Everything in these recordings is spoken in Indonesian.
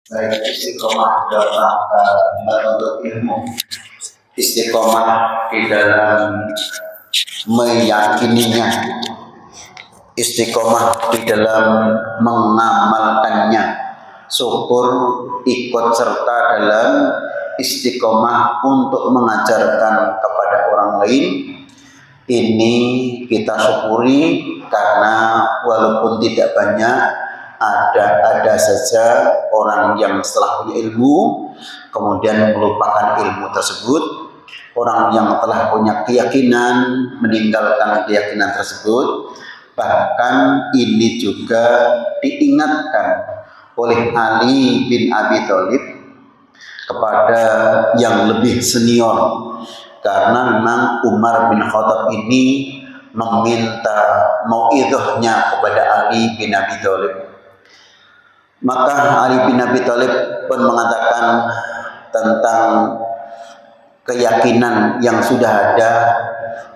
baik istiqomah dalam menuntut ilmu, istiqomah di dalam meyakininya, istiqomah di dalam mengamalkannya, syukur ikut serta dalam istiqomah untuk mengajarkan kepada orang lain. Ini kita syukuri karena walaupun tidak banyak, ada saja orang yang setelah punya ilmu kemudian melupakan ilmu tersebut, orang yang telah punya keyakinan meninggalkan keyakinan tersebut. Bahkan ini juga diingatkan oleh Ali bin Abi Thalib kepada yang lebih senior, karena memang Umar bin Khattab ini meminta mauidhahnya kepada Ali bin Abi Thalib. Maka Ali bin Abi Thalib pun mengatakan tentang keyakinan yang sudah ada,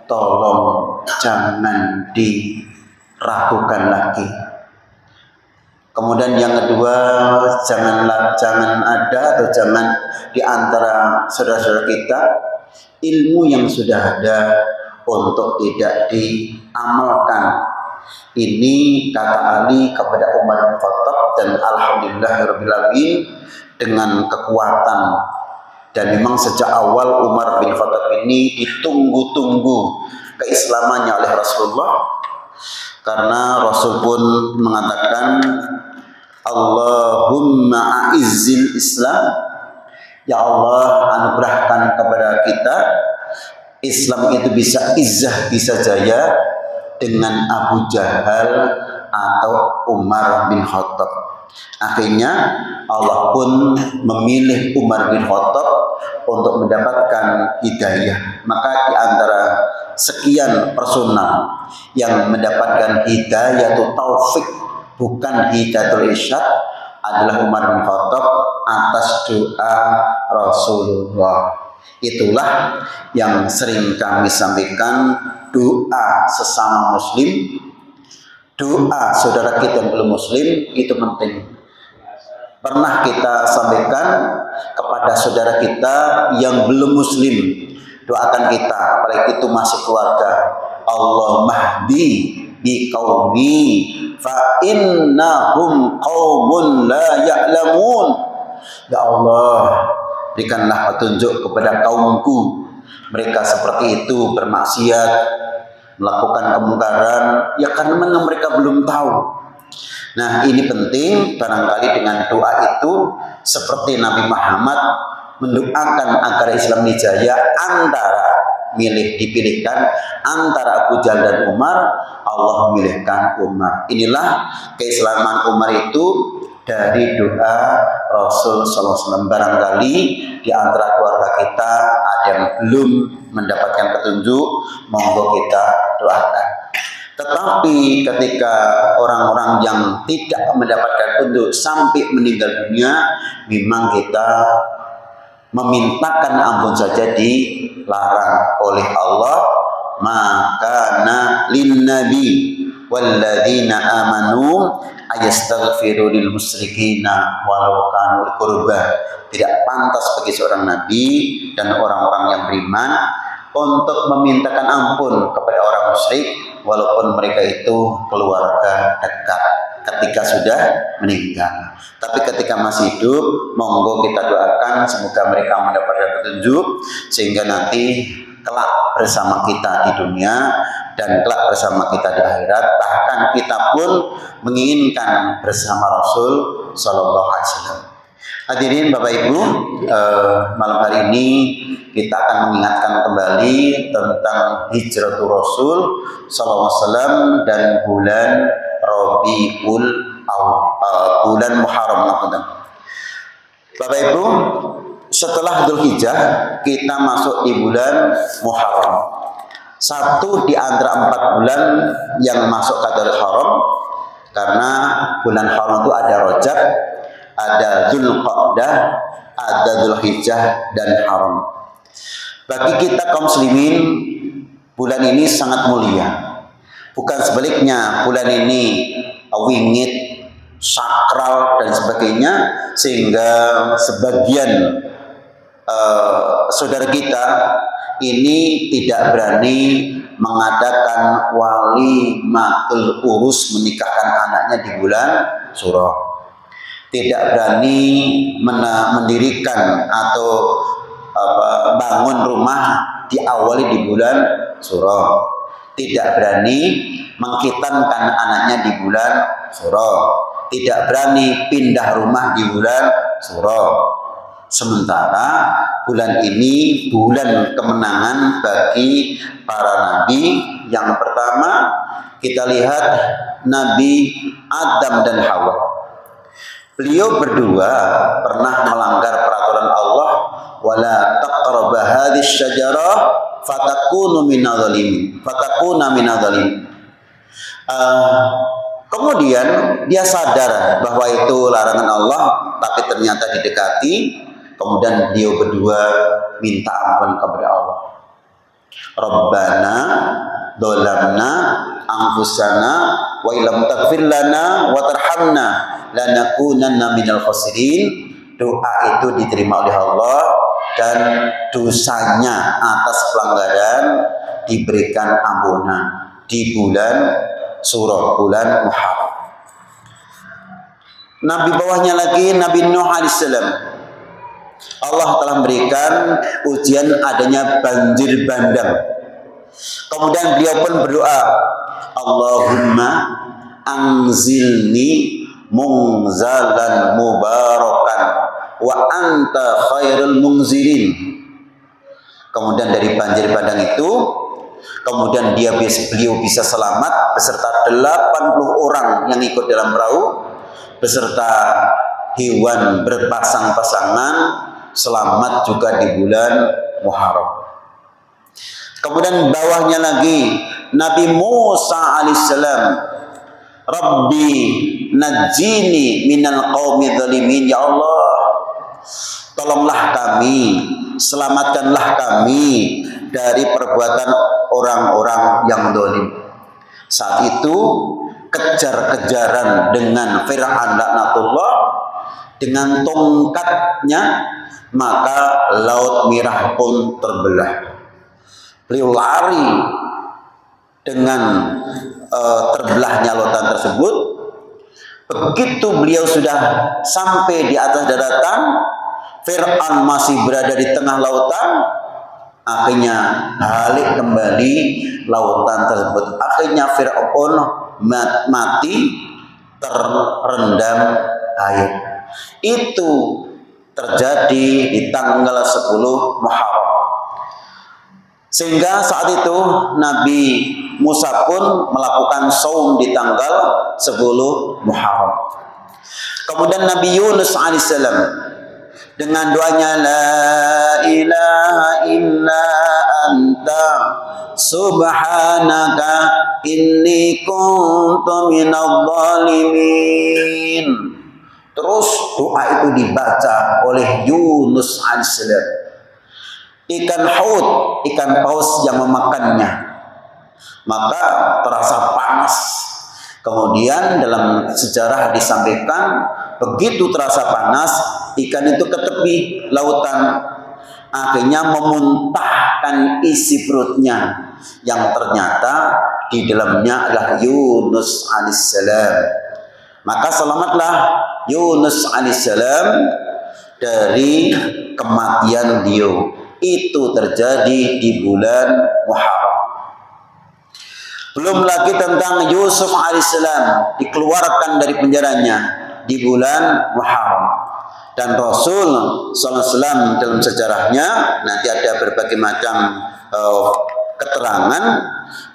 tolong jangan diragukan lagi. Kemudian yang kedua, jangan ada atau jangan di antara saudara-saudara kita ilmu yang sudah ada untuk tidak diamalkan. Ini kata Ali kepada Umar bin Khattab, dan alhamdulillahirrabbilalamin dengan kekuatan. Dan memang sejak awal Umar bin Khattab ini ditunggu-tunggu keislamannya oleh Rasulullah, karena Rasul pun mengatakan, Allahumma a'izzil Islam, ya Allah anugerahkan kepada kita Islam itu bisa izzah, bisa jaya dengan Abu Jahal atau Umar bin Khattab. Akhirnya Allah pun memilih Umar bin Khattab untuk mendapatkan hidayah. Maka di antara sekian personal yang mendapatkan hidayah atau taufik, bukan hidayatul irsyad, adalah Umar bin Khattab atas doa Rasulullah. Itulah yang sering kami sampaikan, doa sesama muslim, doa saudara kita yang belum muslim itu penting. Pernah kita sampaikan kepada saudara kita yang belum muslim, doakan kita, apalagi itu masih keluarga, Allah mahdi bi qaumi fa innahum qaumun la ya'lamun. Ya Allah, berikanlah petunjuk kepada kaumku, mereka seperti itu bermaksiat, melakukan kemungkaran, ya karena mereka belum tahu. Nah ini penting, barangkali dengan doa itu seperti Nabi Muhammad mendoakan agar Islam jaya, antara dipilihkan antara Abu Jahal dan Umar, Allah memilihkan Umar. Inilah keislaman Umar itu dari doa Rasul SAW. Barangkali di antara keluarga kita ada yang belum mendapatkan petunjuk, monggo kita doakan. Tetapi ketika orang-orang yang tidak mendapatkan petunjuk sampai meninggal dunia, memang kita memintakan ampun saja dilarang oleh Allah. Maka lin nabi walladzina amanu ayastaghfiru lil musyrikina walau kanu qurba. Tidak pantas bagi seorang nabi dan orang-orang yang beriman untuk memintakan ampun kepada orang musyrik walaupun mereka itu keluarga dekat ketika sudah meninggal. Tapi ketika masih hidup, monggo kita doakan semoga mereka mendapatkan petunjuk sehingga nanti kelak bersama kita di dunia dan kelak bersama kita di akhirat. Bahkan kita pun menginginkan bersama Rasul Sallallahu Alaihi Wasallam. Hadirin Bapak Ibu, malam hari ini kita akan mengingatkan kembali tentang hijratul Rasul Sallallahu Alaihi Wasallam dan bulan Rabiul bulan Muharram. Bapak Ibu, setelah Dzulhijjah kita masuk di bulan Muharram. Satu di antara 4 bulan yang masuk kategori haram, karena bulan haram itu ada Rajab, ada Dzulqa'dah, ada Dzulhijjah dan haram. Bagi kita kaum muslimin, bulan ini sangat mulia. Bukan sebaliknya, bulan ini wingit, sakral dan sebagainya, sehingga sebagian saudara kita ini tidak berani mengadakan walimatul urus, menikahkan anaknya di bulan Suro, tidak berani mendirikan atau bangun rumah diawali di bulan Suro, tidak berani mengkhitankan anaknya di bulan Suro, tidak berani pindah rumah di bulan Suro. Sementara bulan ini bulan kemenangan bagi para nabi. Yang pertama kita lihat Nabi Adam dan Hawa. Beliau berdua pernah melanggar peraturan Allah, wala taqrabu hadhihi syajarah fatakunu minadh-dhalimin. Kemudian dia sadar bahwa itu larangan Allah, tapi ternyata didekati. Kemudian beliau berdua minta ampun kepada Allah. Rabbana dzalamna anfusana wa illam taghfir lana wa tarhamna lanakunanna minal khasirin. Doa itu diterima oleh Allah dan dosanya atas pelanggaran diberikan ampunan di bulan Suro, bulan Muharram. Nabi bawahnya lagi Nabi Nuh alaihissalam. Allah telah memberikan ujian adanya banjir bandang. Kemudian beliau pun berdoa, Allahumma anzilni munzalan mubarakan wa anta khairul munzilin. Kemudian dari banjir bandang itu, kemudian beliau bisa selamat beserta 80 orang yang ikut dalam perahu, beserta hewan berpasang-pasangan, selamat juga di bulan Muharram. Kemudian bawahnya lagi Nabi Musa alaihissalam, Rabbi najini minal qaumi dzalimin. Ya Allah, tolonglah kami, selamatkanlah kami dari perbuatan orang-orang yang zalim. Saat itu kejar-kejaran dengan Fir'aun laknatullah dengan tongkatnya, maka laut merah pun terbelah. Beliau lari dengan terbelahnya lautan tersebut. Begitu beliau sudah sampai di atas daratan, Fir'aun masih berada di tengah lautan. Akhirnya balik kembali lautan tersebut. Akhirnya Fir'aun mati terendam air. Itu terjadi di tanggal 10 Muharram. Sehingga saat itu Nabi Musa pun melakukan saum di tanggal 10 Muharram. Kemudian Nabi Yunus alaihissalam dengan doanya la ilaha illa anta subhanaka inni kuntu minadh dhalimin. Terus doa itu dibaca oleh Yunus alaihissalam. Ikan haut, ikan paus yang memakannya, maka terasa panas. Kemudian dalam sejarah disampaikan, begitu terasa panas, ikan itu ke tepi lautan, akhirnya memuntahkan isi perutnya, yang ternyata di dalamnya adalah Yunus alaihissalam. Maka selamatlah Yunus alaihissalam dari kematian beliau. Itu terjadi di bulan Muharram. Belum lagi tentang Yusuf alaihissalam dikeluarkan dari penjaranya di bulan Muharram. Dan Rasul SAW dalam sejarahnya nanti ada berbagai macam keterangan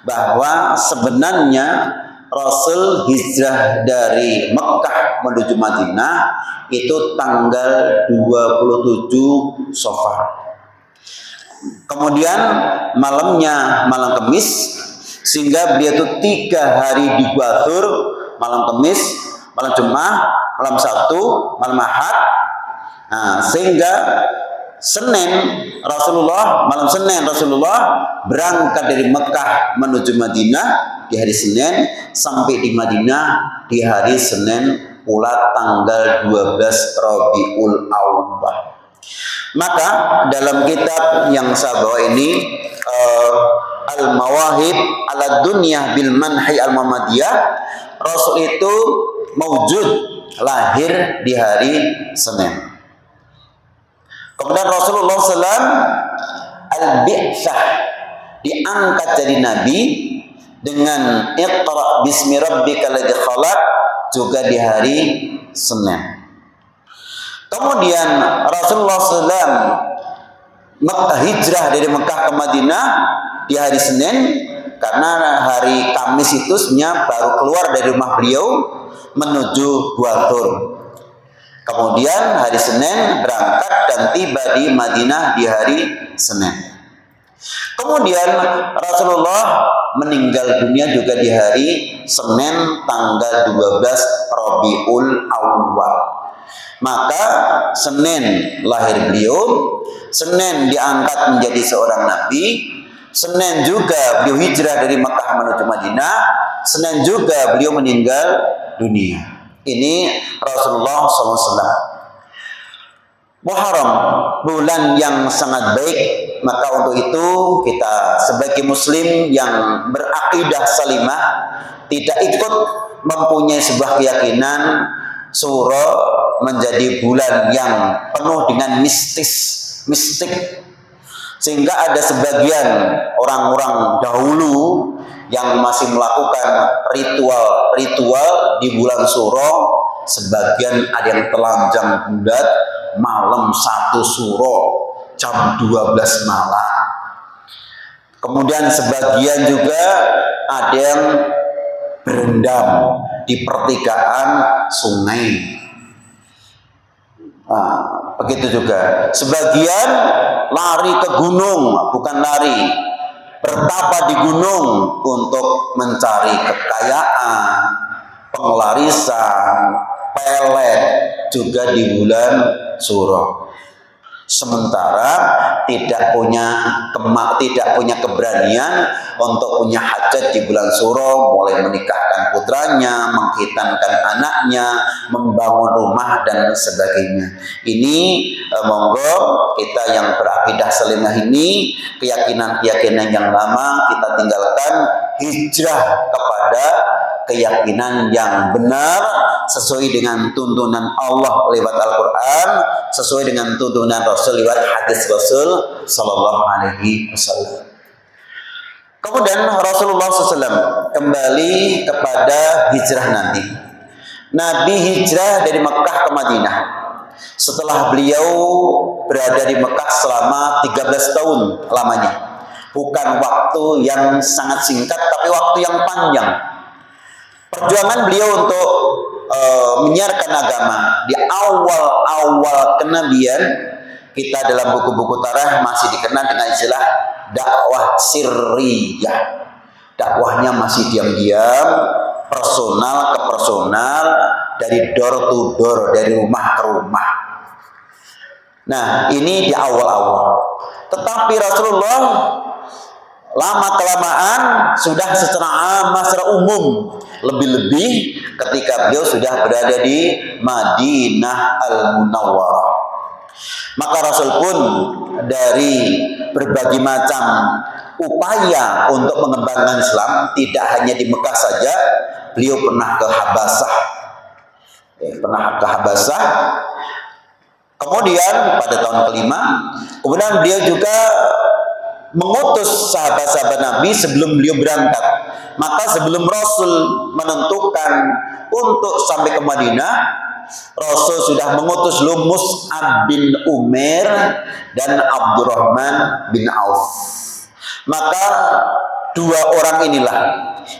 bahwa sebenarnya Rasul hijrah dari Mekah menuju Madinah itu tanggal 27 Safar. Kemudian malamnya malam Kamis, sehingga beliau itu 3 hari di Gwathur, malam Kamis, malam Jumat, malam Sabtu, malam Ahad. Nah, sehingga malam Senin Rasulullah berangkat dari Mekah menuju Madinah di hari Senin, sampai di Madinah di hari Senin pula tanggal 12 Rabiul Awwal. Maka dalam kitab yang saya bawa ini Al-Mawahib ala Dunya bil Manhi Al-Muhammadiyah, Rasul itu mewujud, lahir di hari Senin. Kemudian Rasulullah SAW al-bi'tsah, diangkat jadi nabi dengan Iqra bismi rabbikal ladzi khalaq, juga di hari Senin. Kemudian Rasulullah SAW hijrah dari Mekah ke Madinah di hari Senin, karena hari Kamis itu baru keluar dari rumah beliau menuju Gua Thur. Kemudian hari Senin berangkat dan tiba di Madinah di hari Senin. Kemudian Rasulullah meninggal dunia juga di hari Senin tanggal 12 Rabiul Awwal. Maka Senin lahir beliau, Senin diangkat menjadi seorang nabi, Senin juga beliau hijrah dari Mekah menuju Madinah, Senin juga beliau meninggal dunia. Ini Rasulullah SAW. Muharram, bulan yang sangat baik. Maka untuk itu kita sebagai muslim yang berakidah salimah tidak ikut mempunyai sebuah keyakinan Suro menjadi bulan yang penuh dengan mistik, sehingga ada sebagian orang-orang dahulu yang masih melakukan ritual di bulan Suro. Sebagian ada yang telanjang bulat malam 1 Suro jam 12 malam. Kemudian sebagian juga ada yang berendam di pertigaan sungai. Begitu juga sebagian lari ke gunung, bukan lari, bertapa di gunung untuk mencari kekayaan, pengelarisan, pelet juga di bulan Suro. Sementara tidak punya keberanian untuk punya hajat di bulan Suro, mulai menikahkan putranya, menghitankan anaknya, membangun rumah dan sebagainya. Ini monggo kita yang berakidah salimah ini, keyakinan yang lama kita tinggalkan, hijrah kepada keyakinan yang benar sesuai dengan tuntunan Allah lewat Al-Quran, sesuai dengan tuntunan Rasul lewat hadis Rasul Sallallahu Alaihi Wasallam. Kemudian Rasulullah SAW kembali kepada hijrah nanti. Nabi hijrah dari Mekah ke Madinah setelah beliau berada di Mekah selama 13 tahun lamanya. Bukan waktu yang sangat singkat, tapi waktu yang panjang. Perjuangan beliau untuk menyiarkan agama di awal-awal kenabian, kita dalam buku-buku tarikh masih dikenal dengan istilah dakwah sirriyah. Dakwahnya masih diam-diam, personal ke personal, dari door to door, dari rumah ke rumah. Nah, ini di awal-awal. Tetapi Rasulullah lama-kelamaan sudah secara amat, secara umum, lebih-lebih ketika beliau sudah berada di Madinah Al-Munawwarah. Maka Rasul pun dari berbagai macam upaya untuk mengembangkan Islam, tidak hanya di Mekah saja, beliau pernah ke Habasah. Kemudian pada tahun kelima, kemudian beliau juga mengutus sahabat-sahabat Nabi sebelum beliau berangkat. Maka sebelum Rasul menentukan untuk sampai ke Madinah, Rasul sudah mengutus Mus'ab bin Umair dan Abdurrahman bin Auf. Maka dua orang inilah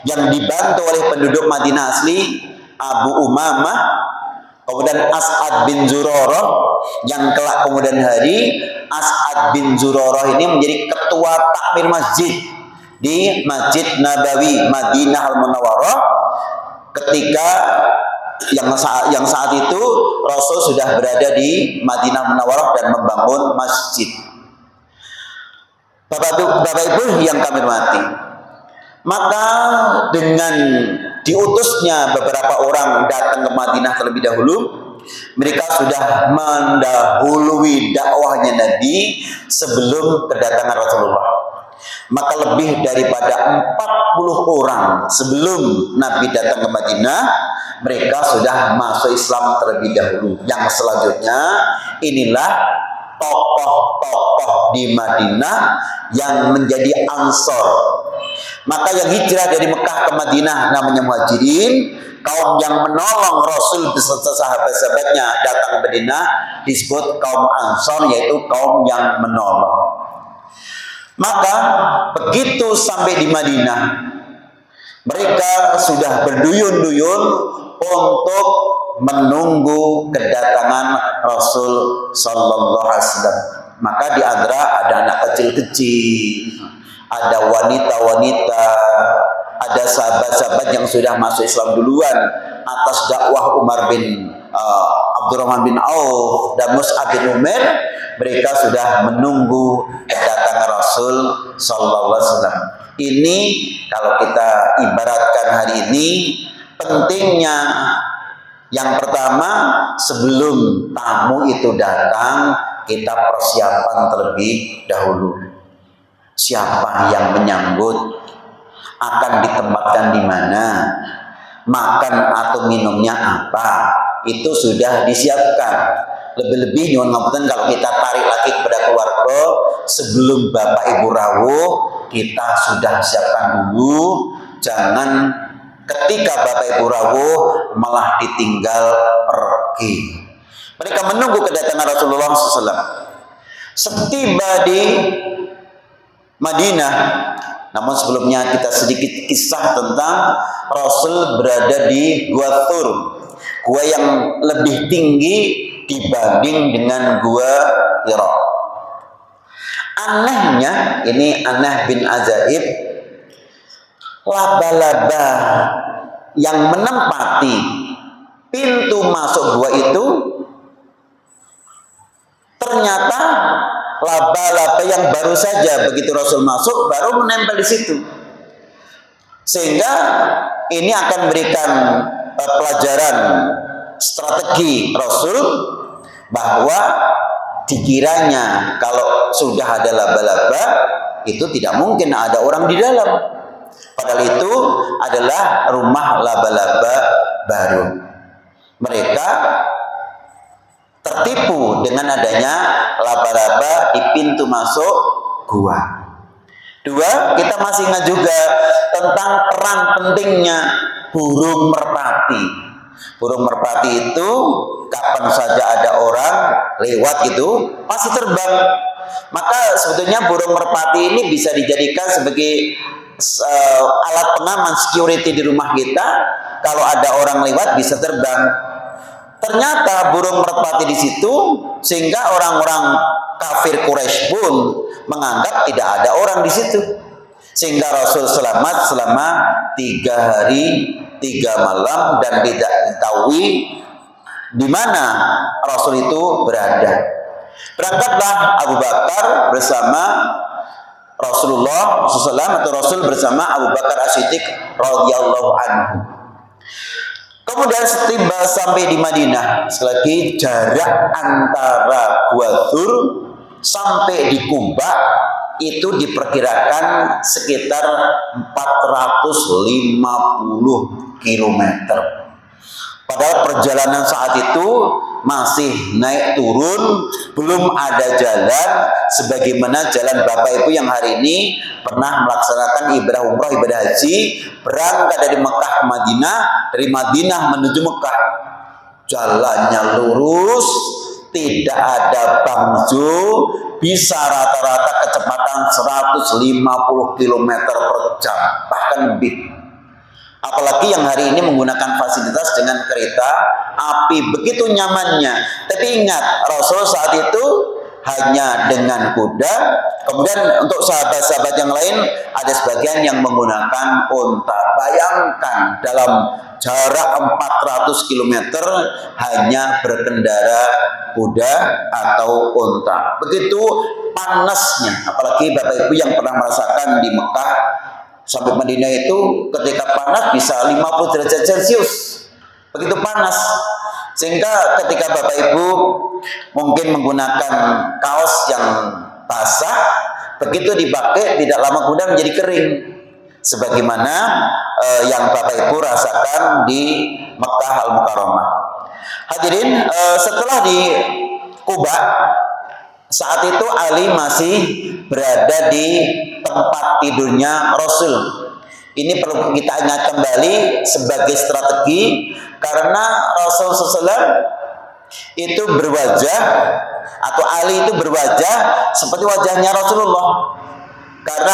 yang dibantu oleh penduduk Madinah asli, Abu Umamah, kemudian As'ad bin Zurarah, yang kelak kemudian hari As'ad bin Zurarah ini menjadi ketua takmir masjid di Masjid Nabawi Madinah Al-Munawwarah, ketika yang saat itu Rasul sudah berada di Madinah Munawwarah dan membangun masjid. Bapak Ibu yang kami hormati, maka dengan diutusnya beberapa orang datang ke Madinah terlebih dahulu, mereka sudah mendahului dakwahnya Nabi sebelum kedatangan Rasulullah. Maka lebih daripada 40 orang sebelum Nabi datang ke Madinah, mereka sudah masuk Islam terlebih dahulu. Yang selanjutnya, inilah tokoh-tokoh di Madinah yang menjadi Ansor. Maka yang hijrah dari Mekah ke Madinah namanya Muhajirin. Kaum yang menolong Rasul beserta sahabat-sahabatnya datang ke Madinah disebut kaum Ansor, yaitu kaum yang menolong. Maka begitu sampai di Madinah, mereka sudah berduyun-duyun untuk menunggu kedatangan Rasul Sallallahu Alaihi Wasallam. Maka di antara ada anak kecil-kecil, ada wanita-wanita, ada sahabat-sahabat yang sudah masuk Islam duluan atas dakwah Umar bin Abdurrahman bin Auf dan Mus'ab bin Umair. Mereka sudah menunggu kedatangan Rasul Sallallahu Alaihi Wasallam. Ini kalau kita ibaratkan hari ini, pentingnya yang pertama, sebelum tamu itu datang, kita persiapan terlebih dahulu. Siapa yang menyambut, akan ditempatkan di mana, makan atau minumnya apa, itu sudah disiapkan. Lebih-lebih nyuwun ngapunten kalau kita tarik lagi kepada keluarga, sebelum Bapak Ibu rawuh, kita sudah siapkan dulu. Jangan ketika Bapak Ibu rawuh malah ditinggal pergi. Mereka menunggu kedatangan Rasulullah SAW. Setiba di Madinah, namun sebelumnya kita sedikit kisah tentang Rasul berada di Gua Thur, gua yang lebih tinggi dibanding dengan Gua Hira. Anehnya, ini aneh bin ajaib, laba-laba yang menempati pintu masuk gua itu ternyata laba-laba yang baru saja begitu Rasul masuk baru menempel di situ. Sehingga ini akan memberikan pelajaran strategi Rasul bahwa dikiranya kalau sudah ada laba-laba itu tidak mungkin ada orang di dalam. Padahal itu adalah rumah laba-laba baru. Mereka tertipu dengan adanya laba-laba di pintu masuk gua. Dua, kita masih ingat juga tentang peran pentingnya burung merpati. Burung merpati itu kapan saja ada orang lewat gitu pasti terbang. Maka sebetulnya burung merpati ini bisa dijadikan sebagai alat pengaman security di rumah kita. Kalau ada orang lewat bisa terbang. Ternyata burung merpati di situ sehingga orang-orang kafir Quraisy pun menganggap tidak ada orang di situ. Sehingga Rasul selamat selama 3 hari 3 malam dan tidak diketahui di mana Rasul itu berada. Berangkatlah Abu Bakar bersama Rasulullah SAW atau Rasul bersama Abu Bakar As-Siddiq radhiyallahu anhu. Kemudian setiba sampai di Madinah, sekali lagi jarak antara Gua Thur sampai di Kuba itu diperkirakan sekitar 450 km. Padahal perjalanan saat itu masih naik turun, belum ada jalan sebagaimana jalan Bapak Ibu yang hari ini pernah melaksanakan ibadah umrah, ibadah haji, berangkat dari Mekah ke Madinah, dari Madinah menuju Mekah. Jalannya lurus, tidak ada bangjo, bisa rata-rata kecepatan 150 km per jam, bahkan lebih. Apalagi yang hari ini menggunakan fasilitas dengan kereta api, begitu nyamannya. Tapi ingat, Rasul saat itu hanya dengan kuda. Kemudian untuk sahabat-sahabat yang lain ada sebagian yang menggunakan unta. Bayangkan dalam jarak 400 km hanya berkendara kuda atau unta. Begitu panasnya, apalagi Bapak Ibu yang pernah merasakan di Mekah Sampai Madinah itu ketika panas bisa 50 derajat Celcius. Begitu panas. Sehingga ketika Bapak Ibu mungkin menggunakan kaos yang basah, begitu dipakai tidak lama kemudian menjadi kering. Sebagaimana yang Bapak Ibu rasakan di Mekah Al-Mukarramah. Hadirin, setelah di Kuba, saat itu Ali masih berada di tempat tidurnya Rasul. Ini perlu kita ingat kembali sebagai strategi, karena Rasul SAW itu berwajah, atau Ali itu berwajah seperti wajahnya Rasulullah. Karena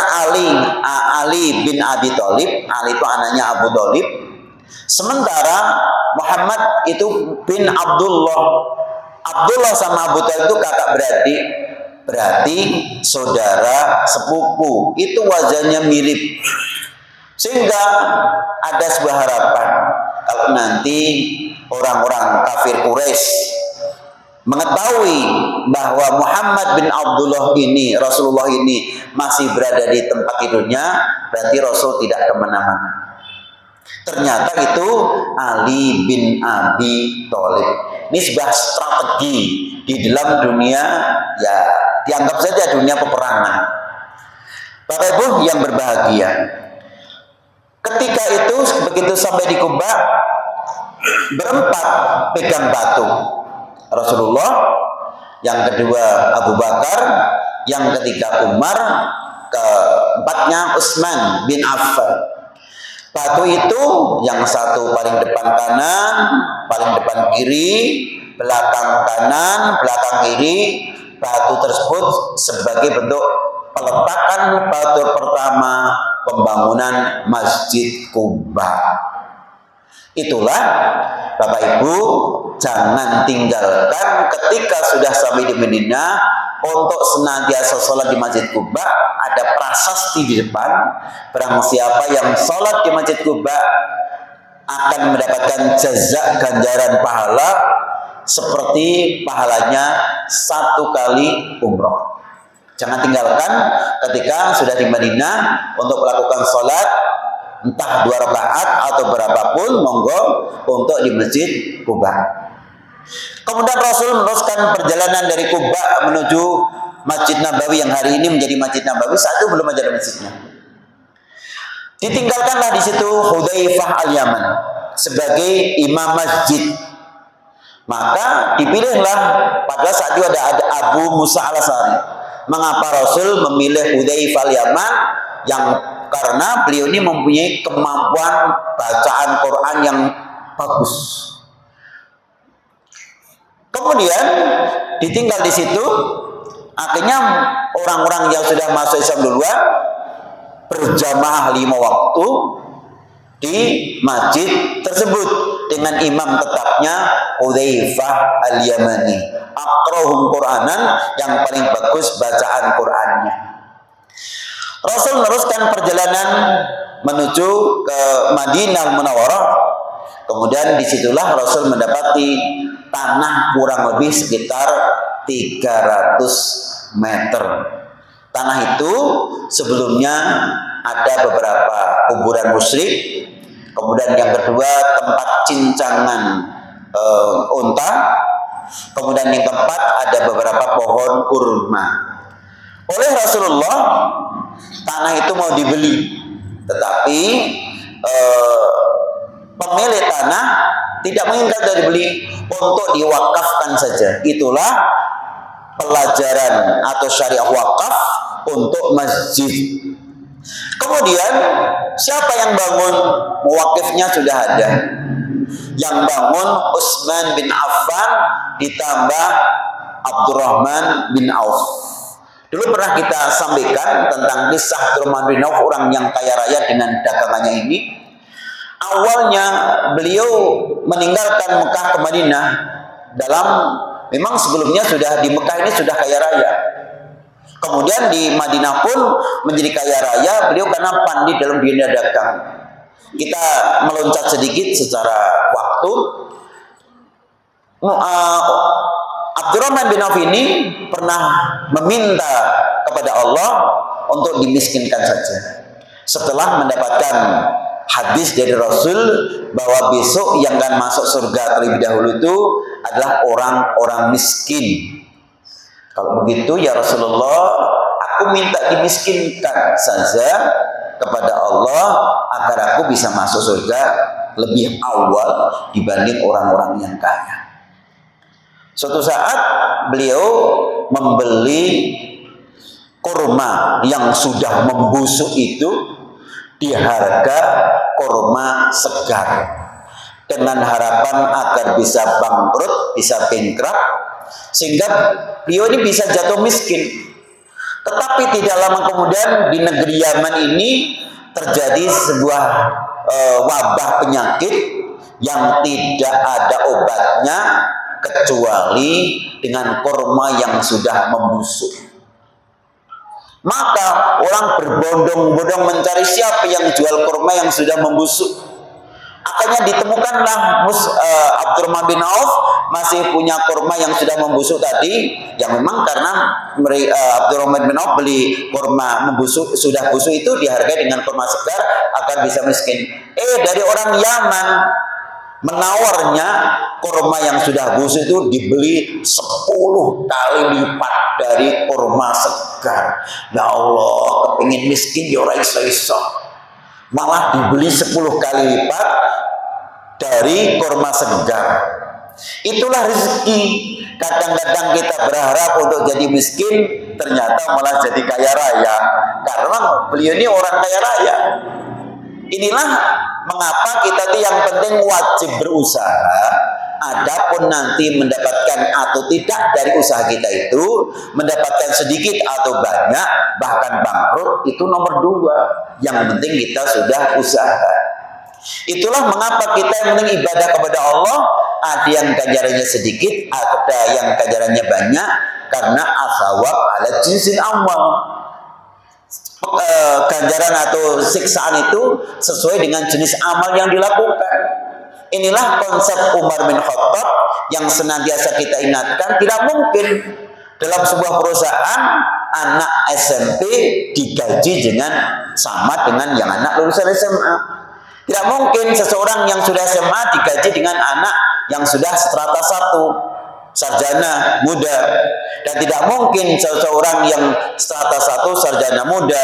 Ali bin Abi Thalib, Ali itu anaknya Abu Thalib. Sementara Muhammad itu bin Abdullah. Abdullah sama Abu Thalib itu kakak beradik, berarti saudara sepupu. Itu wajahnya mirip. Sehingga ada sebuah harapan, kalau nanti orang-orang kafir Quraisy mengetahui bahwa Muhammad bin Abdullah ini, Rasulullah ini masih berada di tempat tidurnya, berarti Rasul tidak kemana-mana. Ternyata itu Ali bin Abi Thalib. Ini sebuah strategi di dalam dunia, ya dianggap saja dunia peperangan. Bapak Ibu yang berbahagia, ketika itu begitu sampai di Kuba, berempat pegang batu. Rasulullah, yang kedua Abu Bakar, yang ketiga Umar, keempatnya Utsman bin Affan. Batu itu yang satu paling depan kanan, paling depan kiri, belakang kanan, belakang kiri. Batu tersebut sebagai bentuk peletakan batu pertama pembangunan Masjid Kuba. Itulah Bapak Ibu, jangan tinggalkan ketika sudah sampai di Madinah untuk senantiasa sholat di Masjid Kuba. Ada prasasti di depan, barang siapa yang sholat di Masjid Kuba akan mendapatkan jazak ganjaran pahala seperti pahalanya 1 kali umroh. Jangan tinggalkan ketika sudah di Madinah untuk melakukan sholat, entah 2 rakaat atau berapapun, monggo untuk di Masjid Kuba. Kemudian Rasul meneruskan perjalanan dari Kuba menuju Masjid Nabawi yang hari ini menjadi Masjid Nabawi. Saat itu belum ada masjidnya. Ditinggalkanlah di situ Hudzaifah Al-Yaman sebagai imam masjid. Maka dipilihlah, pada saat itu ada Abu Musa Al-Asy'ari. Mengapa Rasul memilih Hudzaifah Al-Yaman? Yang karena beliau ini mempunyai kemampuan bacaan Quran yang bagus. Kemudian ditinggal di situ, akhirnya orang-orang yang sudah masuk Islam duluan berjamaah 5 waktu di masjid tersebut dengan imam tetapnya Hudzaifah Al-Yamani, aqrahum Qur'anan, yang paling bagus bacaan Qur'annya. Rasul meneruskan perjalanan menuju ke Madinah Munawwarah. Kemudian disitulah Rasul mendapati tanah kurang lebih sekitar 300 meter. Tanah itu sebelumnya ada beberapa kuburan musyrik. Kemudian yang kedua tempat cincangan unta. Kemudian yang keempat ada beberapa pohon kurma. Oleh Rasulullah, tanah itu mau dibeli, tetapi pemilik tanah tidak menginginkan dibeli, untuk diwakafkan saja. Itulah pelajaran atau syariah wakaf untuk masjid. Kemudian siapa yang bangun? Muwakifnya sudah ada. Yang bangun Utsman bin Affan ditambah Abdurrahman bin Auf. Dulu pernah kita sampaikan tentang kisah Abdurrahman bin Auf, orang yang kaya raya dengan dagangannya ini. Awalnya beliau meninggalkan Mekah ke Madinah memang sebelumnya sudah di Mekah ini sudah kaya raya. Kemudian di Madinah pun menjadi kaya raya beliau karena pandai dalam dunia dagang. Kita meloncat sedikit secara waktu. Abdurrahman bin Auf ini pernah meminta kepada Allah untuk dimiskinkan saja. setelah mendapatkan hadis dari Rasul bahwa besok yang akan masuk surga terlebih dahulu itu adalah orang-orang miskin. Kalau begitu ya Rasulullah, aku minta dimiskinkan saja kepada Allah agar aku bisa masuk surga lebih awal dibanding orang-orang yang kaya. Suatu saat beliau membeli kurma yang sudah membusuk itu di harga kurma segar, dengan harapan agar bisa bangkrut, bisa bankrupt, sehingga beliau ini bisa jatuh miskin. Tetapi tidak lama kemudian di negeri Yaman ini terjadi sebuah wabah penyakit yang tidak ada obatnya kecuali dengan kurma yang sudah membusuk. Maka orang berbondong-bondong mencari siapa yang jual kurma yang sudah membusuk. Akhirnya ditemukanlah Abdurrahman bin Auf masih punya kurma yang sudah membusuk tadi, yang memang karena Abdurrahman bin Auf beli kurma membusuk, sudah busuk itu dihargai dengan kurma segar agar bisa miskin. Dari orang Yaman menawarnya kurma yang sudah busuk itu dibeli 10 kali lipat dari kurma segar. Ya Allah, kepingin miskin ya ora iso-iso. Malah dibeli 10 kali lipat dari kurma segar. Itulah rezeki. Kadang-kadang kita berharap untuk jadi miskin, ternyata malah jadi kaya raya. Karena beliau ini orang kaya raya. Inilah mengapa kita itu yang penting wajib berusaha. Adapun nanti mendapatkan atau tidak dari usaha kita itu, mendapatkan sedikit atau banyak, bahkan bangkrut, itu nomor 2. Yang penting kita sudah usaha. Itulah mengapa kita yang penting ibadah kepada Allah, ada yang ganjarannya sedikit, ada yang ganjarannya banyak, karena asawab ala jinsil amal. Ganjaran atau siksaan itu sesuai dengan jenis amal yang dilakukan. Inilah konsep Umar bin Khattab yang senantiasa kita ingatkan. Tidak mungkin dalam sebuah perusahaan anak SMP digaji dengan sama dengan yang anak lulusan SMA. Tidak mungkin seseorang yang sudah SMA digaji dengan anak yang sudah strata 1, sarjana muda. Dan tidak mungkin seseorang yang strata 1 sarjana muda,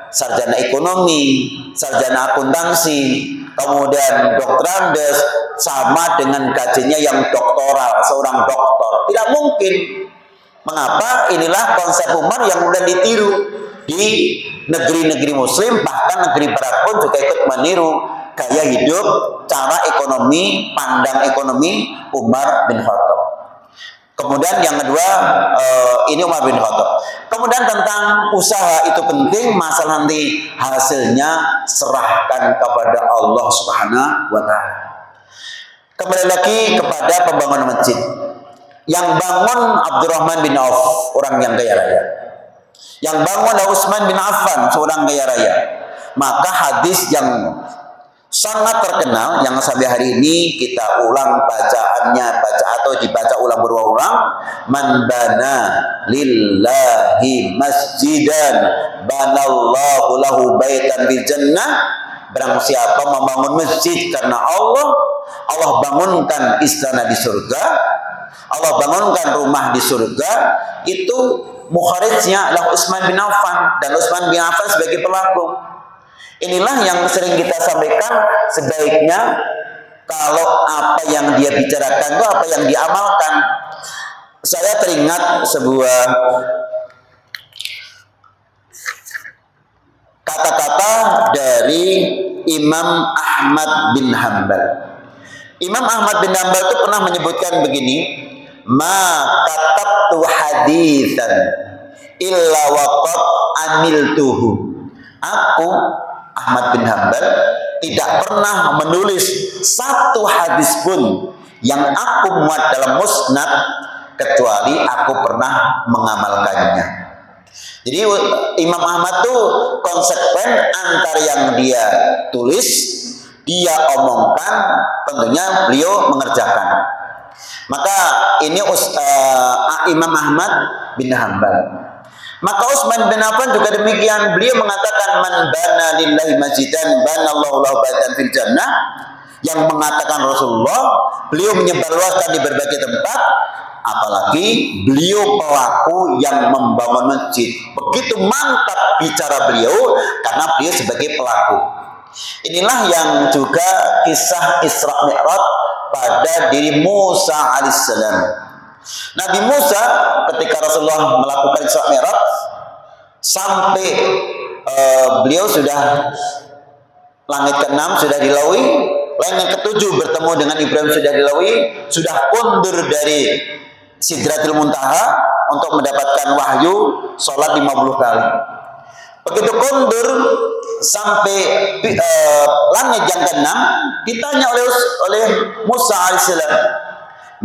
sarjana ekonomi, sarjana akuntansi, kemudian doktorandes sama dengan gajinya yang doktoral, seorang doktor. Tidak mungkin. Mengapa? Inilah konsep Umar yang kemudian ditiru di negeri-negeri muslim, bahkan negeri barat pun juga ikut meniru gaya hidup, cara ekonomi, pandang ekonomi Umar bin Khattab. Kemudian yang kedua, ini Umar bin Khattab. Kemudian tentang usaha itu penting, masalah nanti hasilnya serahkan kepada Allah Subhanahu wa Ta'ala. Kembali lagi kepada pembangunan masjid. Yang bangun Abdurrahman bin Auf, orang yang kaya raya. Yang bangun Utsman bin Affan, seorang kaya raya. Maka hadis yang sangat terkenal yang sampai hari ini kita ulang bacaannya, atau dibaca ulang berulang-ulang, man bana lillahi masjidan banallahu lahu baitan di jannah. Barang siapa membangun masjid karena Allah, Allah bangunkan istana di surga, Allah bangunkan rumah di surga. Itu mukharijnya adalah Utsman bin Affan, dan Utsman bin Affan sebagai pelaku. Inilah yang sering kita sampaikan, sebaiknya kalau apa yang dia bicarakan itu apa yang diamalkan. Saya teringat sebuah kata-kata dari Imam Ahmad bin Hanbal. Imam Ahmad bin Hanbal itu pernah menyebutkan begini, ma katabtu haditsan illa waqad amiltuhu. Aku Ahmad bin Hanbal tidak pernah menulis satu hadis pun yang aku muat dalam musnad kecuali aku pernah mengamalkannya. Jadi Imam Ahmad tuh konsekuen antara yang dia tulis, dia omongkan, tentunya beliau mengerjakan. Maka ini Imam Ahmad bin Hanbal. Maka Utsman bin Affan juga demikian. Beliau mengatakan man bana lillahi masjidan banallahu lahu baitan fil jannah. Yang mengatakan Rasulullah, beliau menyebarluaskan di berbagai tempat, apalagi beliau pelaku yang membangun masjid. Begitu mantap bicara beliau karena beliau sebagai pelaku. Inilah yang juga kisah Isra Mi'raj pada diri Musa alaihissalam. Nabi Musa ketika Rasulullah melakukan Isra Mi'raj sampai beliau sudah langit ke-6 sudah dilalui, langit ke-7 bertemu dengan Ibrahim sudah dilalui, sudah undur dari Sidratil Muntaha untuk mendapatkan wahyu, sholat 50 kali. Begitu kundur sampai langit yang ke-6, ditanya oleh Musa alaihissalam,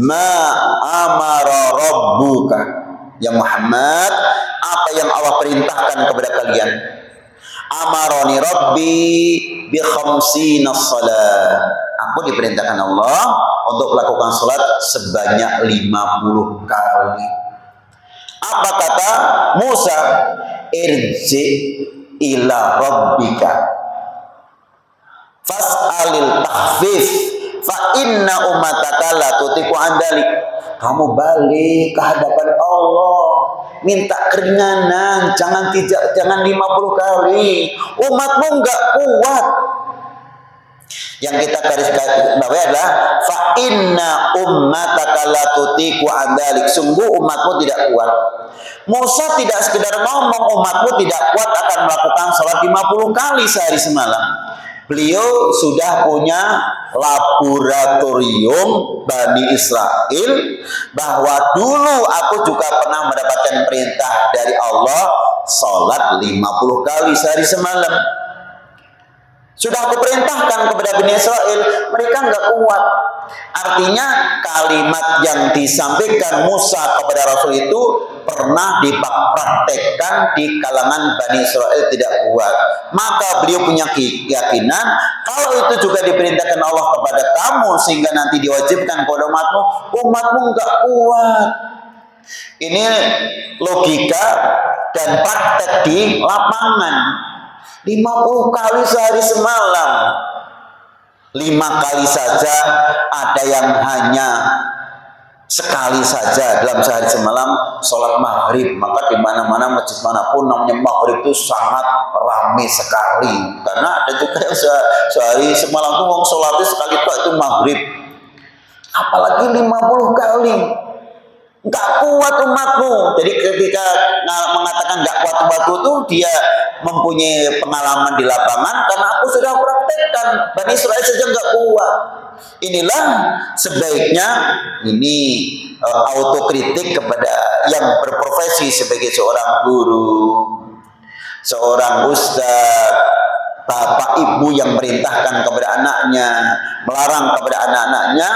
ma amara rabbuka, ya Muhammad, apa yang Allah perintahkan kepada kalian? Amaroni rabbi bi khamsina shalah. Aku diperintahkan Allah untuk melakukan salat sebanyak 50 kali. Apa kata Musa? Irji ila rabbika fas'alil tahfif fa inna ummataka la tutiku andalik. Kamu balik ke hadapan Allah, minta keringanan, jangan 50 kali. Umatmu enggak kuat. Yang kita garis bawahi adalah fa inna ummataka la tutiku andalik. Sungguh umatmu tidak kuat. Musa tidak sekedar ngomong umatmu tidak kuat akan melakukan sholat 50 kali sehari semalam. Beliau sudah punya laboratorium Bani Israel bahwa dulu aku juga pernah mendapatkan perintah dari Allah sholat 50 kali sehari semalam. Sudah aku perintahkan kepada Bani Israel, mereka nggak kuat. Artinya kalimat yang disampaikan Musa kepada Rasul itu pernah dipraktekkan di kalangan Bani Israel tidak kuat. Maka beliau punya keyakinan kalau itu juga diperintahkan Allah kepada kamu sehingga nanti diwajibkan kepada umatmu nggak kuat. Ini logika dan praktek di lapangan. 50 kali sehari semalam. 5 kali saja, ada yang hanya sekali saja dalam sehari semalam sholat maghrib. Maka di mana-mana masjid manapun namanya maghrib itu sangat ramai sekali. Karena ada juga yang sehari semalam itu orang sholatnya sekali itu maghrib. Apalagi 50 kali. Nggak kuat umatmu. Jadi ketika mengatakan nggak kuat umatmu itu dia mempunyai pengalaman di lapangan karena aku sudah praktekkan. Bani Israel saja nggak kuat. Inilah sebaiknya ini autokritik kepada yang berprofesi sebagai seorang guru, seorang ustaz, bapak ibu yang merintahkan kepada anaknya, melarang kepada anak-anaknya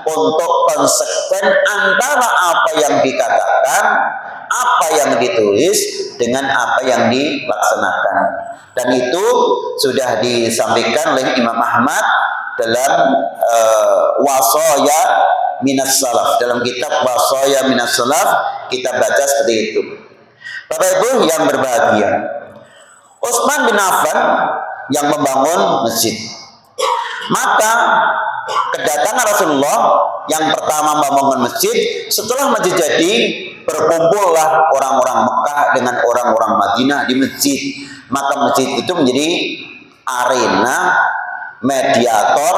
untuk konsekuen antara apa yang dikatakan, apa yang ditulis dengan apa yang dilaksanakan. Dan itu sudah disampaikan oleh Imam Ahmad dalam Wasaya Minas Salaf. Dalam kitab Wasaya Minas Salaf kita baca seperti itu. Bapak Ibu yang berbahagia, Utsman bin Affan yang membangun masjid. Maka kedatangan Rasulullah yang pertama membangun masjid, setelah masjid jadi, berkumpullah orang-orang Mekah dengan orang-orang Madinah di masjid. Maka masjid itu menjadi arena mediator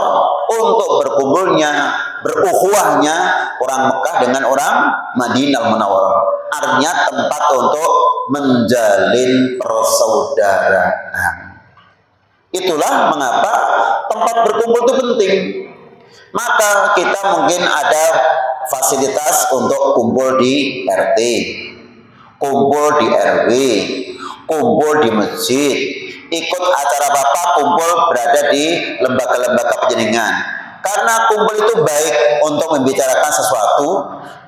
untuk berkumpulnya, berukhuwahnya orang Mekah dengan orang Madinah Munawwarah. Artinya tempat untuk menjalin persaudaraan. Itulah mengapa tempat berkumpul itu penting. Maka kita mungkin ada fasilitas untuk kumpul di RT, kumpul di RW, kumpul di masjid, ikut acara Bapak kumpul berada di lembaga-lembaga penjaringan. Karena kumpul itu baik untuk membicarakan sesuatu,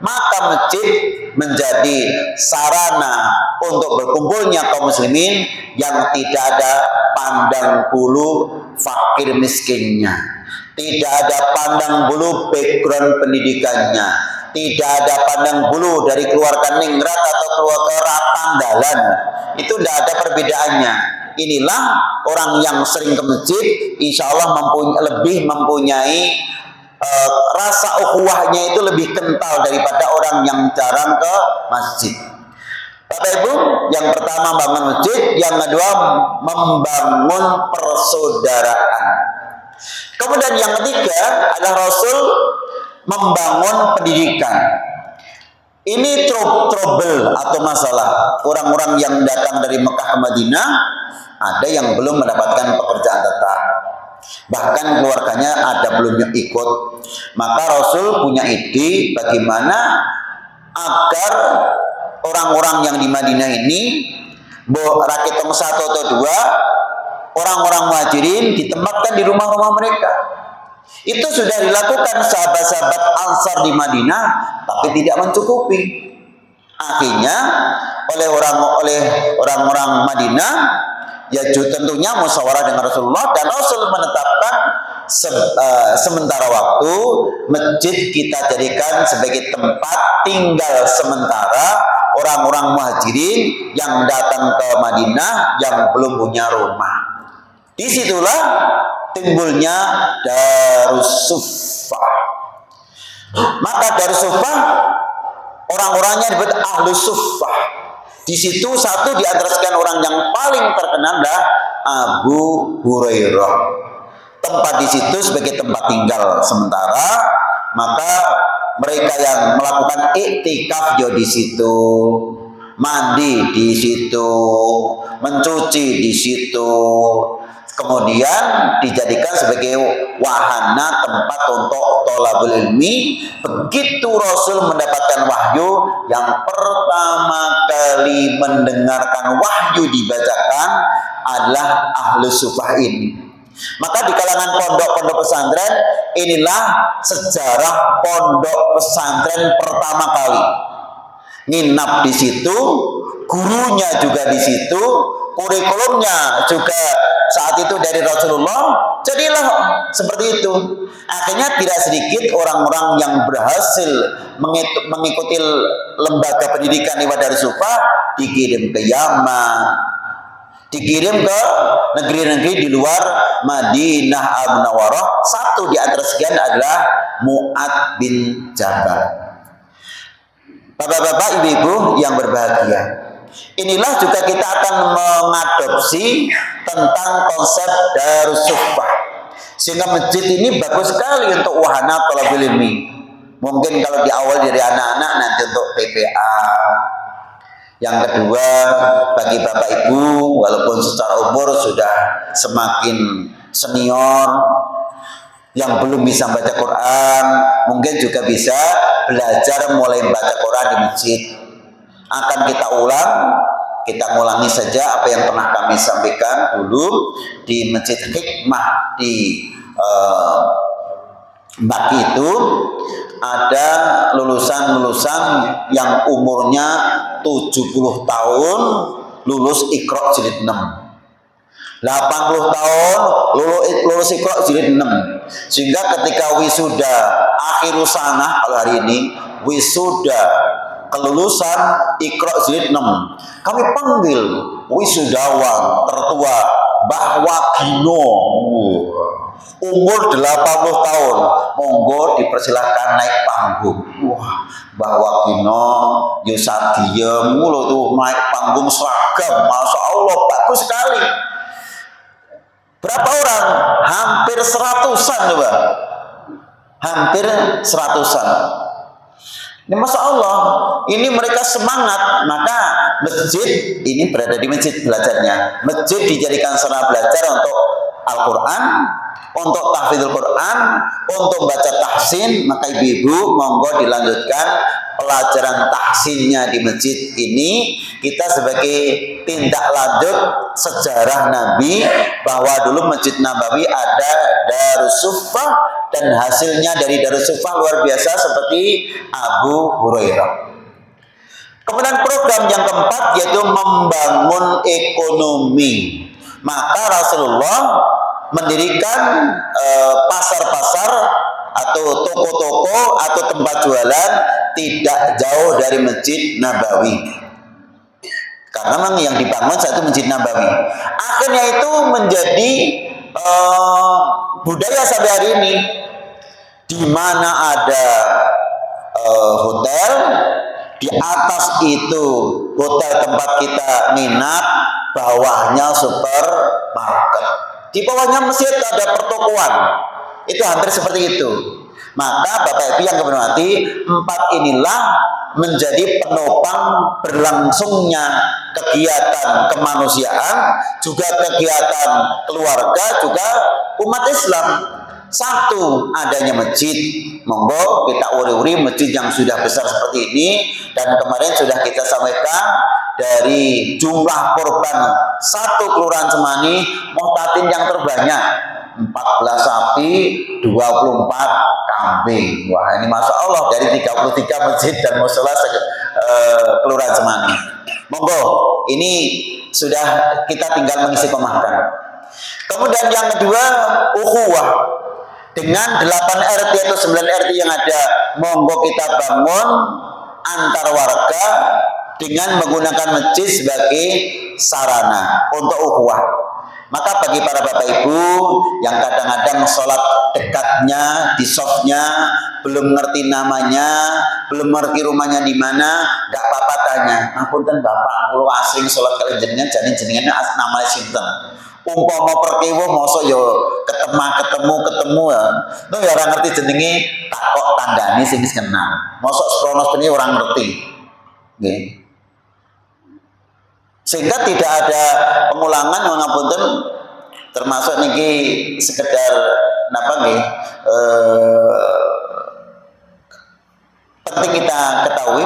maka masjid menjadi sarana untuk berkumpulnya kaum muslimin yang tidak ada pandang bulu fakir miskinnya, tidak ada pandang bulu background pendidikannya, tidak ada pandang bulu dari keluarga ningrat atau keluar ke ratandalan. Itu tidak ada perbedaannya. Inilah orang yang sering ke masjid, insya Allah lebih mempunyai rasa ukhuwahnya itu lebih kental daripada orang yang jarang ke masjid. Bapak Ibu, yang pertama bangun masjid, yang kedua membangun persaudaraan. Kemudian yang ketiga adalah Rasul membangun pendidikan. Ini trouble atau masalah. Orang-orang yang datang dari Mekah ke Madinah, ada yang belum mendapatkan pekerjaan tetap. Bahkan keluarganya ada belum yang ikut. Maka Rasul punya ide bagaimana agar orang-orang yang di Madinah ini, rakit nomor 1 atau 2, orang-orang muhajirin ditempatkan di rumah-rumah mereka. Itu sudah dilakukan sahabat-sahabat Ansar di Madinah, tapi tidak mencukupi. Akhirnya oleh orang-orang Madinah, ya tentunya musyawarah dengan Rasulullah, dan Rasul menetapkan sementara waktu masjid kita jadikan sebagai tempat tinggal sementara orang-orang muhajirin yang datang ke Madinah yang belum punya rumah. Disitulah timbulnya Darussuffah. Maka Darussuffah orang-orangnya disebut Ahlus Suffah. Di situ satu di antara sekian orang yang paling terkenal adalah Abu Hurairah. Tempat di situ sebagai tempat tinggal sementara. Maka mereka yang melakukan iktikaf juga di situ, mandi di situ, mencuci di situ. Kemudian dijadikan sebagai wahana tempat untuk thalabul ilmi. Begitu Rasul mendapatkan wahyu, yang pertama kali mendengarkan wahyu dibacakan adalah Ahlus Suffah ini. Maka di kalangan pondok-pondok pesantren, inilah sejarah pondok pesantren pertama kali. Nginap di situ, gurunya juga di situ, kurikulumnya juga saat itu dari Rasulullah. Jadilah seperti itu. Akhirnya tidak sedikit orang-orang yang berhasil mengikuti lembaga pendidikan di Darussuffah dikirim ke Yaman, dikirim ke negeri-negeri di luar Madinah Al-Munawwarah. Satu di antara sekian adalah Mu'ad bin Jabal. Bapak-bapak, ibu-ibu yang berbahagia, inilah juga kita akan mengadopsi tentang konsep Darussuffah. Sehingga masjid ini bagus sekali untuk wahana thalabul ilmi. Mungkin kalau di awal dari anak-anak, nanti untuk PPA. Yang kedua, bagi bapak ibu, walaupun secara umur sudah semakin senior, yang belum bisa baca Quran, mungkin juga bisa belajar mulai baca Quran di masjid. Akan kita ngulangi saja apa yang pernah kami sampaikan dulu di Masjid Hikmah di Baki itu. Ada lulusan-lulusan yang umurnya 70 tahun lulus Iqra jilid 6, 80 tahun lulus Iqra jilid 6. Sehingga ketika wisuda akhir sanah, kalau hari ini wisuda kelulusan Iqra jilid 6, kami panggil wisudawan tertua Mbah Wagino, umur 80 tahun, monggo dipersilahkan naik panggung. Wah, Mbah Wagino Yusadiem mulu tuh naik panggung seragam, masya Allah bagus sekali. Berapa orang? Hampir 100-an coba, hampir 100-an. Ini masya Allah, ini mereka semangat. Maka masjid ini berada di masjid belajarnya. Masjid dijadikan sarana belajar untuk Al-Quran, untuk tahfidzul Quran, untuk baca tahsin. Maka ibu-ibu monggo dilanjutkan pelajaran tahsinnya di masjid ini. Kita sebagai tindak lanjut sejarah Nabi, bahwa dulu Masjid Nabawi ada Darussuffah, dan hasilnya dari Darussuffah luar biasa seperti Abu Hurairah. Kemudian program yang keempat yaitu membangun ekonomi. Maka Rasulullah mendirikan pasar-pasar atau toko-toko atau tempat jualan tidak jauh dari Masjid Nabawi. Karena memang yang dibangun saat itu Masjid Nabawi. Akhirnya itu menjadi budaya sampai hari ini, di mana ada hotel, di atas itu hotel tempat kita nginap, bawahnya supermarket, di bawahnya masjid ada pertokoan. Itu hampir seperti itu. Maka Bapak Ibu yang kami hormati, empat inilah menjadi penopang berlangsungnya kegiatan kemanusiaan, juga kegiatan keluarga, juga umat Islam. Satu, adanya masjid. Monggo kita uri-uri masjid yang sudah besar seperti ini, dan kemarin sudah kita sampaikan dari jumlah korban satu kelurahan Semani, muhtatin yang terbanyak 14 sapi, 24 kambing. Wah, ini Masya Allah, dari 33 masjid dan mushola kelurahan Semani. Monggo, ini sudah kita tinggal mengisi pemakan. Kemudian yang kedua, ukhuwah. Dengan 8 RT atau 9 RT yang ada, monggo kita bangun antar warga dengan menggunakan masjid sebagai sarana untuk ukhuwah. Maka bagi para Bapak Ibu yang kadang-kadang sholat dekatnya di softnya, belum ngerti namanya, belum ngerti rumahnya di mana, nggak apa-apa tanya. Ngapunten Bapak, kalau asring sholat kali jenengan, jadi jenengannya namanya sinten. Umpama perkewo mosok yo ketemu ya. Itu ya orang ngerti jenenge takok tandani sing wis kenal. Mosok sprono sebenarnya orang ngerti. Nggih. Sehingga tidak ada pengulangan yang ngapunten, termasuk niki sekedar napa nggih penting kita ketahui.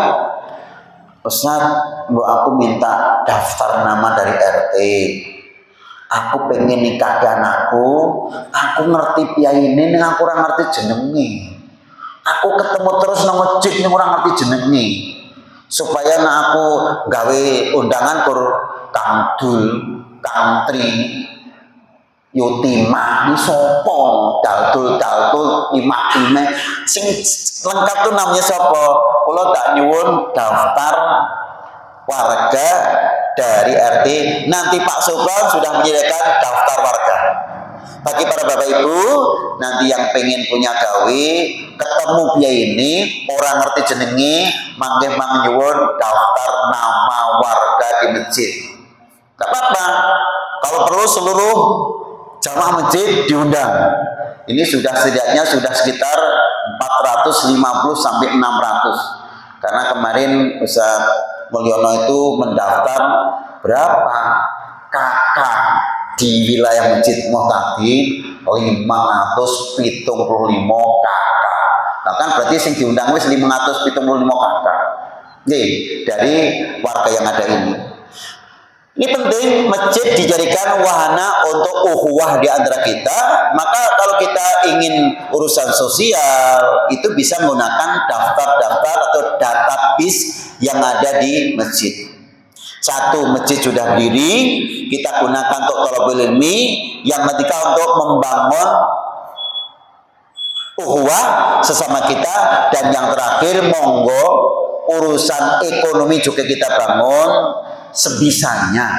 Ustaz, aku minta daftar nama dari RT. Aku pengen nikah ke anakku, aku ngerti piye ini, aku orang ngerti jenenge. Aku ketemu terus nang masjid ning orang ngerti jenenge. Supaya aku gawe undangan kur Kang Dul, Kang Tri, Yutimah, ini sopo, Daltul, Lima, sing lengkap tuh namanya sopo. Kalau tak nyuwun daftar warga dari RT, nanti Pak Sopran sudah menyediakan daftar warga. Bagi para Bapak Ibu nanti yang pengen punya gawe, ketemu biaya ini, orang ngerti jenenge, mangke nyuwun daftar nama warga di masjid. Gak apa-apa, kalau perlu seluruh jamaah masjid diundang. Ini sudah setidaknya sudah sekitar 450 sampai 600. Karena kemarin Ustaz Mulyono itu mendaftar berapa kakak di wilayah Masjid Muhtadin 575 kakak. Nah kan berarti sing diundang wis 575 kakak. Nih, dari warga yang ada ini. Ini penting masjid dijadikan wahana untuk ukhuwah di antara kita. Maka kalau kita ingin urusan sosial itu bisa menggunakan daftar-daftar atau database yang ada di masjid. Satu, masjid sudah berdiri, kita gunakan untuk thalabul ilmi, yang ketiga untuk membangun ukhuwah sesama kita, dan yang terakhir monggo urusan ekonomi juga kita bangun sebisanya.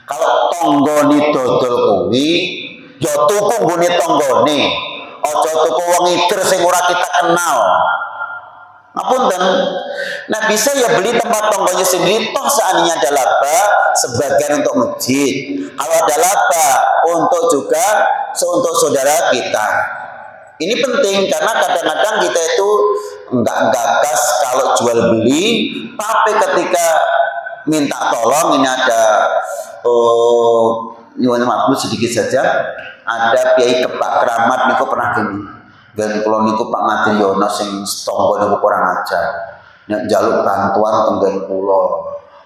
Kalau tonggoni dodol kuwi, ya tuku nggone tonggone. Aja tuku wong idir sing ora kita kenal. Ngapunten. Nah, bisa ya beli tempat tonggonya sendiri, toh seandainya ada laba sebagian untuk masjid. Kalau ada laba untuk juga untuk saudara kita. Ini penting karena kadang-kadang kita itu enggak gagas kalau jual beli, tapi ketika minta tolong, ini ada nyuwun maaf sedikit saja, ada Kiai Kepak Keramat niku pernah gini, dan kalau niku Pak Madriono sing tonggo niku kurang ajar, nek njaluk bantuan tenggen kula,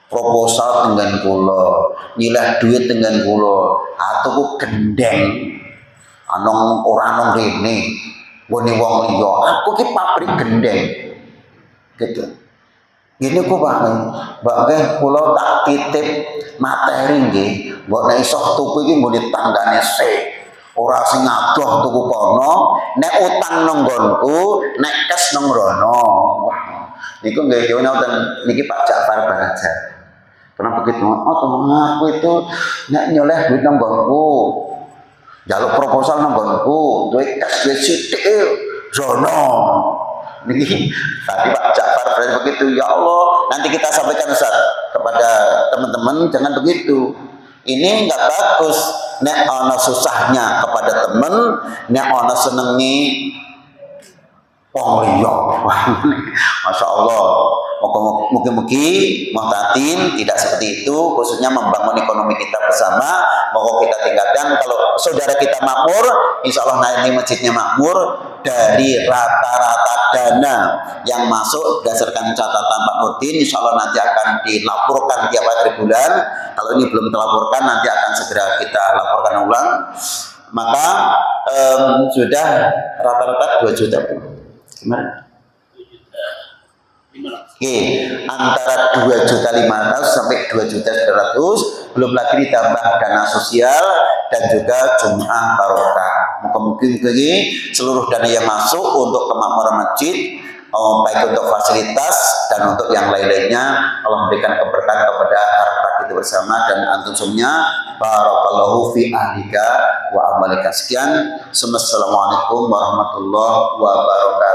proposal tenggen kula, nyileh duit tenggen kula, atuku gendeng anong ora anong rene ngene wong liya, aku ki pabrik gendeng gitu. Gini ku Pak, Mbak nggih kula tak titip materi nggih, mbok nek iso tuku iki nggone tanggane sik. Ora sing ngadoh tuku kono, nek utang nang nggonku, nek kes nang rono. Wah, niku nggih wonten niki Pak Ja'far Baraja. Pernah begitu, oh temen aku itu nek nyoleh duit nang nggonku. Jaluk proposal nang nggonku, duit kes duit sithik rono. Niki tadi Pak Ja'far Baraja begitu, ya Allah, nanti kita sampaikan Ustaz kepada teman-teman jangan begitu. Ini enggak bagus. Nek ana susahnya kepada teman, nek ana senengi wong liya. Masya Allah. Mungkin-mungkin muhtatin tidak seperti itu, khususnya membangun ekonomi kita bersama. Moga kita tingkatkan. Kalau saudara kita makmur, insya Allah nanti masjidnya makmur. Dari rata-rata dana yang masuk berdasarkan catatan Pak Nurdin, insya Allah nanti akan dilaporkan tiap akhir bulan. Kalau ini belum terlaporkan, nanti akan segera kita laporkan ulang. Maka sudah rata-rata 2 juta. Gimana? Oke, antara 2.500.000 sampai 2.900.000, belum lagi ditambah dana sosial dan juga Jum'ah Barokah. Mungkin seluruh dana yang masuk untuk kemakmuran masjid, baik untuk fasilitas dan untuk yang lain-lainnya, Allah memberikan keberkahan kepada harta kita bersama dan antum semuanya. Barakallahu fi ahlika wa amalika. Sekian. Assalamualaikum warahmatullahi wabarakatuh.